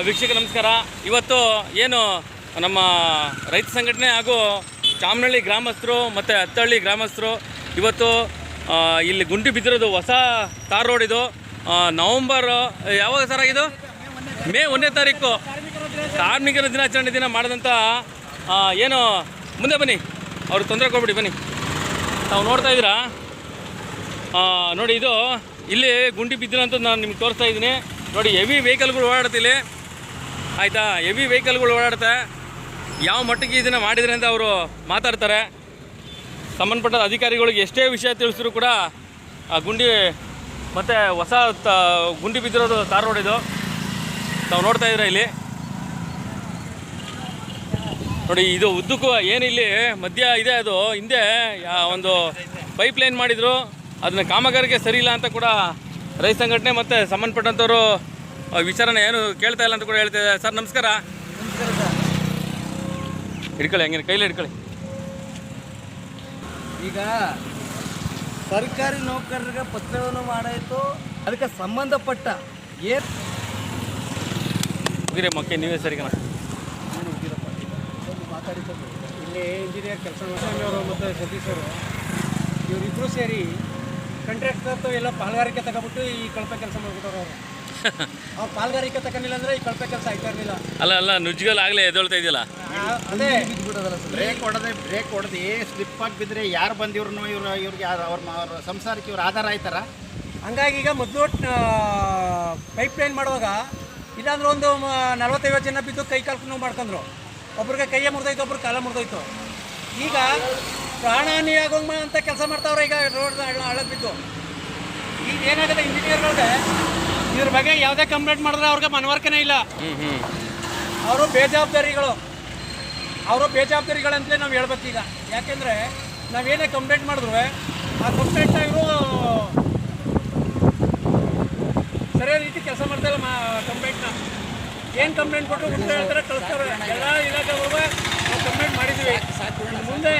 ವೀಕ್ಷಕ ನಮಸ್ಕಾರ. ಇವತ್ತು ಏನು ನಮ್ಮ ರೈತ ಸಂಘಟನೆ ಹಾಗೂ ಚಾಮನಹಳ್ಳಿ ಗ್ರಾಮಸ್ಥರು ಮತ್ತು ಹತ್ತಹಳ್ಳಿ ಗ್ರಾಮಸ್ಥರು ಇವತ್ತು ಇಲ್ಲಿ ಗುಂಡಿ ಬಿದ್ದಿರೋದು ಹೊಸ ತಾರ್ ರೋಡ್. ಇದು ನವಂಬರ್ ಯಾವಾಗ ಸರ್ ಆಗಿದ್ದು? ಮೇ 1ನೇ ತಾರೀಕು ಕಾರ್ಮಿಕರ ದಿನಾಚರಣೆ ದಿನ ಮಾಡಿದಂಥ ಏನು ಮುಂದೆ ಬನ್ನಿ, ಅವ್ರಿಗೆ ತೊಂದರೆ ಕೊಡ್ಬಿಡಿ ಬನ್ನಿ. ತಾವು ನೋಡ್ತಾ ಇದ್ದೀರಾ ನೋಡಿ, ಇದು ಇಲ್ಲಿ ಗುಂಡಿ ಬಿದ್ದಿರೋಂಥ ನಾನು ನಿಮ್ಗೆ ತೋರಿಸ್ತಾ ಇದ್ದೀನಿ ನೋಡಿ. ಹೆವಿ ವೆಹಿಕಲ್ಗಳು ಓಡಾಡುತ್ತೆ ಇಲ್ಲಿ, ಆಯಿತಾ? ಹೆವಿ ವೆಹಿಕಲ್ಗಳು ಓಡಾಡುತ್ತೆ. ಯಾವ ಮಟ್ಟಿಗೆ ಇದನ್ನು ಮಾಡಿದರೆ ಅಂತ ಅವರು ಮಾತಾಡ್ತಾರೆ. ಸಂಬಂಧಪಟ್ಟ ಅಧಿಕಾರಿಗಳಿಗೆ ಎಷ್ಟೇ ವಿಷಯ ತಿಳಿಸಿದ್ರು ಕೂಡ ಆ ಗುಂಡಿ ಮತ್ತು ಹೊಸ ಗುಂಡಿ ಬಿದ್ದಿರೋದು ತಾರ್ ರೋಡ್ ಇದು. ತಾವು ನೋಡ್ತಾ ಇದ್ದೀರಾ ಇಲ್ಲಿ ನೋಡಿ. ಇದು ಉದ್ದಕ್ಕೂ ಏನು ಇಲ್ಲಿ ಮಧ್ಯ ಇದೆ, ಅದು ಹಿಂದೆ ಒಂದು ಪೈಪ್ ಲೈನ್ ಮಾಡಿದರು. ಅದನ್ನ ಕಾಮಗಾರಿಗೆ ಸರಿ ಇಲ್ಲ ಅಂತ ಕೂಡ ರೈತ ಸಂಘಟನೆ ಮತ್ತು ಸಂಬಂಧಪಟ್ಟಂಥವ್ರು ವಿಚಾರನ ಏನು ಕೇಳ್ತಾ ಇಲ್ಲ ಅಂತ ಕೂಡ ಹೇಳ್ತಿದ್ದಾರೆ. ಸರ್ ನಮಸ್ಕಾರ. ಹಿಡ್ಕೊಳ್ಳಿ, ಹಂಗೆ ಕೈಲಿ ಹಿಡ್ಕೊಳ್ಳಿ. ಈಗ ಸರ್ಕಾರಿ ನೌಕರರಿಗೆ ಪತ್ರವನ್ನು ಮಾಡಾಯಿತು, ಅದಕ್ಕೆ ಸಂಬಂಧಪಟ್ಟ ಏನು ಮುಗಿರಿ ಮಕ್ಕೆ ನೀವೇ ಸರಿಗಣ ಮಾತಾಡಿಕೊಂಡು ಇಲ್ಲಿ ಇಂಜಿನಿಯರ್ ಕೆಲಸ ಅವರು ಮತ್ತು ಸತೀಶ್ ಅವರು ಇವರಿಬ್ಬರು ಸೇರಿ ಕಾಂಟ್ರಾಕ್ಟರ್ ಎಲ್ಲ ಪಾಲ್ಗಾರಿಕೆ ತಗೊಬಿಟ್ಟು ಈ ಕಳಪೆ ಕೆಲಸ ಮಾಡ್ಬಿಟ್ಟವ್ರು. ಅವ್ರು ಪಾಲ್ಗಾರಿಕೆ ತಗೊಂಡಿಲ್ಲ ಅಂದರೆ ಈ ಕಳಪೆ ಕೆಲಸ ಆಯ್ತಾ ಇರಲಿಲ್ಲ. ಅಲ್ಲ ನುಜ್ಜುಗಲ್ ಆಗಲೇ ಎದೊಳ್ತಾ ಇದೆಯಲ್ಲ. ಅದೇ ಬ್ರೇಕ್ ಹೊಡೆದು ಸ್ಲಿಪ್ ಆಗಿ ಬಿದ್ದರೆ ಯಾರು ಬಂದಿವ್ರು ಇವ್ರಿಗೆ ಅವ್ರ ಸಂಸಾರಕ್ಕೆ ಇವ್ರು ಆಧಾರ ಆಯ್ತಾರ. ಹಂಗಾಗಿ ಈಗ ಮೊದಲು ಪೈಪ್ ಲೈನ್ ಮಾಡುವಾಗ ಇಲ್ಲಾಂದ್ರೆ ಒಂದು 40-50 ಜನ ಬಿದ್ದು ಕೈ ಕಾಲು ನೋವು ಮಾಡ್ಕೊಂಡ್ರು. ಒಬ್ರಿಗೆ ಕೈಯೇ ಮುರಿದೋಯ್ತು, ಒಬ್ರು ಕಾಲ ಮುರಿದೋಯ್ತು. ಈಗ ಪ್ರಾಣಹಾನಿ ಆಗೋಂಗ ಅಂತ ಕೆಲಸ ಮಾಡ್ತಾವ್ರೆ. ಈಗ ರೋಡ್ ಹಳ್ಳಕ್ಕೆ ಬಿದ್ದು ಈಗ ಏನಾಗುತ್ತೆ, ಇಂಜಿನಿಯರ್ಗಳಿಗೆ ಇದ್ರ ಬಗ್ಗೆ ಯಾವುದೇ ಕಂಪ್ಲೇಂಟ್ ಮಾಡಿದ್ರೆ ಅವ್ರಿಗೆ ಮನವರಿಕೆನೇ ಇಲ್ಲ. ಅವರು ಬೇಜವಾಬ್ದಾರಿಗಳಂತಲೇ ನಾವು ಹೇಳ್ಬೇಕು. ಈಗ ಯಾಕೆಂದರೆ ನಾವೇನೇ ಕಂಪ್ಲೇಂಟ್ ಮಾಡಿದ್ರು ಆ ಕಂಪ್ಲೇಂಟ್ನ ಇವರು ಸರಿಯಾದ ರೀತಿ ಕೆಲಸ ಮಾಡ್ತಾಯಿಲ್ಲ. ಕಂಪ್ಲೇಂಟ್ನ ಏನು ಕಂಪ್ಲೇಂಟ್ ಕೊಟ್ಟು ಉತ್ತರ ಹೇಳ್ತಾರೆ, ಕಳಿಸ್ತಾರೆ. ಎಲ್ಲ ಇಲಾಖೆಗಳು ನಾವು ಕಂಪ್ಲೇಂಟ್ ಮಾಡಿದ್ದೀವಿ. ಮುಂದೆ